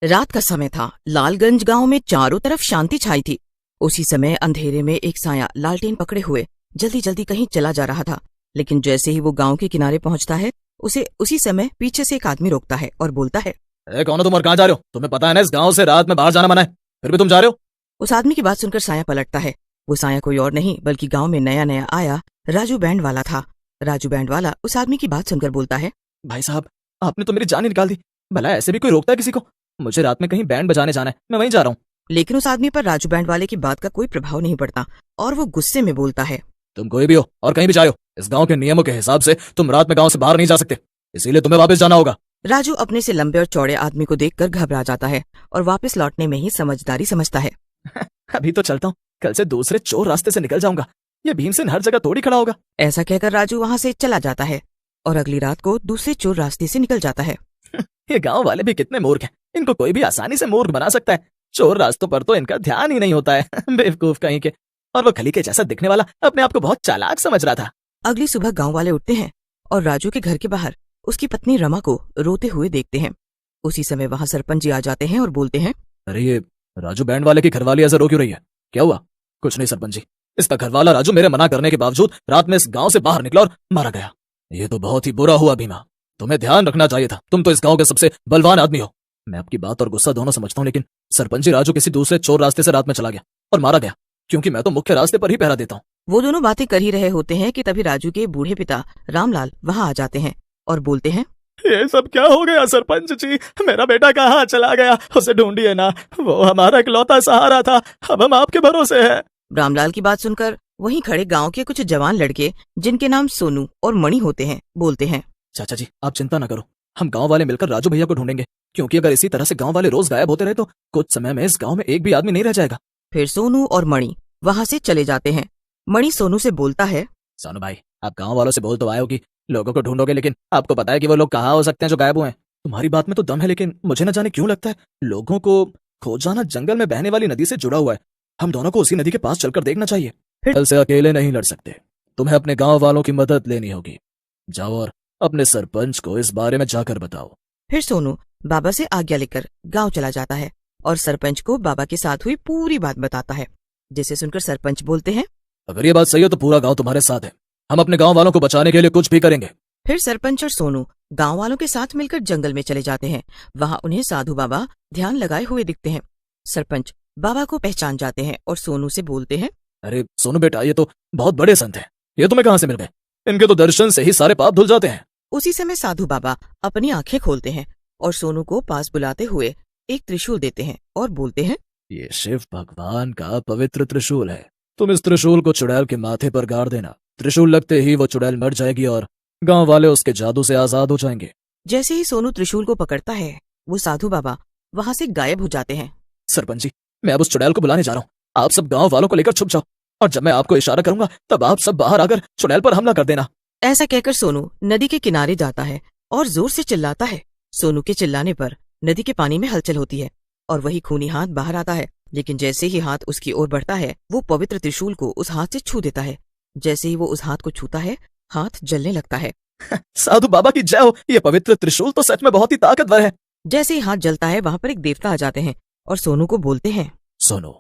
रात का समय था। लालगंज गांव में चारों तरफ शांति छाई थी। उसी समय अंधेरे में एक साया लालटेन पकड़े हुए जल्दी जल्दी कहीं चला जा रहा था। लेकिन जैसे ही वो गांव के किनारे पहुंचता है, उसे उसी समय पीछे से एक आदमी रोकता है और बोलता है, कौन हो तुम और कहाँ जा रहे हो? तुम्हें पता है ना इस गांव से रात में बाहर जाना मना है, फिर भी तुम जा रहे हो? उस आदमी की बात सुनकर साया पलटता है। वो साया कोई और नहीं बल्कि गांव में नया नया आया राजू बैंड वाला था। राजू बैंड वाला उस आदमी की बात सुनकर बोलता है, भाई साहब, आपने तो मेरी जान ही निकाल दी। भला ऐसे भी कोई रोकता है किसी को? मुझे रात में कहीं बैंड बजाने जाना है, मैं वहीं जा रहा हूँ। लेकिन उस आदमी पर राजू बैंड वाले की बात का कोई प्रभाव नहीं पड़ता और वो गुस्से में बोलता है, तुम कोई भी हो और कहीं भी जाए हो, इस गांव के नियमों के हिसाब से तुम रात में गांव से बाहर नहीं जा सकते, इसीलिए तुम्हें वापस जाना होगा। राजू अपने से लंबे और चौड़े आदमी को देखकर घबरा जाता है और वापस लौटने में ही समझदारी समझता है। अभी तो चलता हूँ, कल से दूसरे चोर रास्ते से निकल जाऊंगा। ये भीमसेन हर जगह थोड़ी खड़ा होगा। ऐसा कहकर राजू वहाँ से चला जाता है और अगली रात को दूसरे चोर रास्ते से निकल जाता है। ये गांव वाले भी कितने मूर्ख हैं, इनको कोई भी आसानी से मूर्ख बना सकता है। चोर रास्तों पर तो इनका ध्यान ही नहीं होता है। बेवकूफ कहीं के। और वो खली के जैसा दिखने वाला अपने आप को बहुत चालाक समझ रहा था। अगली सुबह गांव वाले उठते हैं और राजू के घर के बाहर उसकी पत्नी रमा को रोते हुए देखते हैं। उसी समय वहाँ सरपंच जी आ जाते हैं और बोलते हैं, अरे ये राजू बैंड वाले की घरवाली ऐसा रो क्यों रही है? क्या हुआ? कुछ नहीं सरपंच जी, इसका घरवाला राजू मेरे मना करने के बावजूद रात में इस गांव से बाहर निकला और मारा गया। ये तो बहुत ही बुरा हुआ भीमा, तुम्हें ध्यान रखना चाहिए था। तुम तो इस गांव के सबसे बलवान आदमी हो। मैं आपकी बात और गुस्सा दोनों समझता हूँ, लेकिन सरपंच जी राजू किसी दूसरे चोर रास्ते से रात में चला गया और मारा गया, क्योंकि मैं तो मुख्य रास्ते पर ही पहरा देता हूँ। वो दोनों बातें कर ही रहे होते हैं कि तभी राजू के बूढ़े पिता रामलाल वहाँ आ जाते हैं और बोलते हैं, ये सब क्या हो गया सरपंच जी? मेरा बेटा कहाँ चला गया? उसे ढूंढिए ना, वो हमारा इकलौता सहारा था। अब हम आपके भरोसे हैं। रामलाल की बात सुनकर वहीं खड़े गांव के कुछ जवान लड़के, जिनके नाम सोनू और मणि होते हैं, बोलते हैं, चाचा जी आप चिंता न करो, हम गांव वाले मिलकर राजू भैया को ढूंढेंगे, क्योंकि अगर इसी तरह से गांव वाले रोज गायब होते रहे तो कुछ समय में इस गांव में एक भी आदमी नहीं रह जाएगा। फिर सोनू और मणि वहाँ से चले जाते हैं। मणि सोनू से बोलता है, सोनू भाई, आप गांव वालों से बोल तो आए हो कि लोगों को ढूंढोगे, लेकिन आपको पता है कि वो लोग कहाँ हो सकते हैं जो गायब हुए हैं? तुम्हारी बात में तो दम है, लेकिन मुझे न जाने क्यों लगता है लोगों को खोज जाना जंगल में बहने वाली नदी से जुड़ा हुआ है। हम दोनों को उसी नदी के पास चलकर देखना चाहिए। कल से अकेले नहीं लड़ सकते, तुम्हें अपने गांव वालों की मदद लेनी होगी। जाओ और अपने सरपंच को इस बारे में जाकर बताओ। फिर सोनू बाबा से आज्ञा लेकर गांव चला जाता है और सरपंच को बाबा के साथ हुई पूरी बात बताता है, जिसे सुनकर सरपंच बोलते हैं, अगर ये बात सही हो तो पूरा गांव तुम्हारे साथ है, हम अपने गांव वालों को बचाने के लिए कुछ भी करेंगे। फिर सरपंच और सोनू गांव वालों के साथ मिलकर जंगल में चले जाते हैं। वहां उन्हें साधु बाबा ध्यान लगाए हुए दिखते हैं। सरपंच बाबा को पहचान जाते हैं और सोनू से बोलते हैं, अरे सोनू बेटा, ये तो बहुत बड़े संत हैं, ये तुम्हें कहाँ से मिल गए? इनके तो दर्शन से ही सारे पाप धुल जाते हैं। उसी समय साधु बाबा अपनी आंखें खोलते हैं और सोनू को पास बुलाते हुए एक त्रिशूल देते हैं और बोलते हैं, ये शिव भगवान का पवित्र त्रिशूल है, तुम इस त्रिशूल को चुड़ैल के माथे पर गाड़ देना। त्रिशूल लगते ही वो चुड़ैल मर जाएगी और गांव वाले उसके जादू से आजाद हो जाएंगे। जैसे ही सोनू त्रिशूल को पकड़ता है, वो साधु बाबा वहां से गायब हो जाते हैं। सरपंच जी, मैं अब उस चुड़ैल को बुलाने जा रहा हूँ, आप सब गांव वालों को लेकर छुप जाओ और जब मैं आपको इशारा करूंगा तब आप सब बाहर आकर चुड़ैल पर हमला कर देना। ऐसा कहकर सोनू नदी के किनारे जाता है और जोर से चिल्लाता है। सोनू के चिल्लाने पर नदी के पानी में हलचल होती है और वही खूनी हाथ बाहर आता है, लेकिन जैसे ही हाथ उसकी ओर बढ़ता है, वो पवित्र त्रिशूल को उस हाथ से छू देता है। जैसे ही वो उस हाथ को छूता है, हाथ जलने लगता है। साधु बाबा की जय हो, ये पवित्र त्रिशूल तो सच में बहुत ही ताकतवर है। जैसे ही हाथ जलता है, वहां पर एक देवता आ जाते हैं और सोनू को बोलते हैं, सोनू,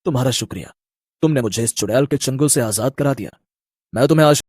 तुम्हारा शुक्रिया, तुमने मुझे इस चुड़ैल के चंगुल से आजाद करा दिया। मैं तुम्हें आज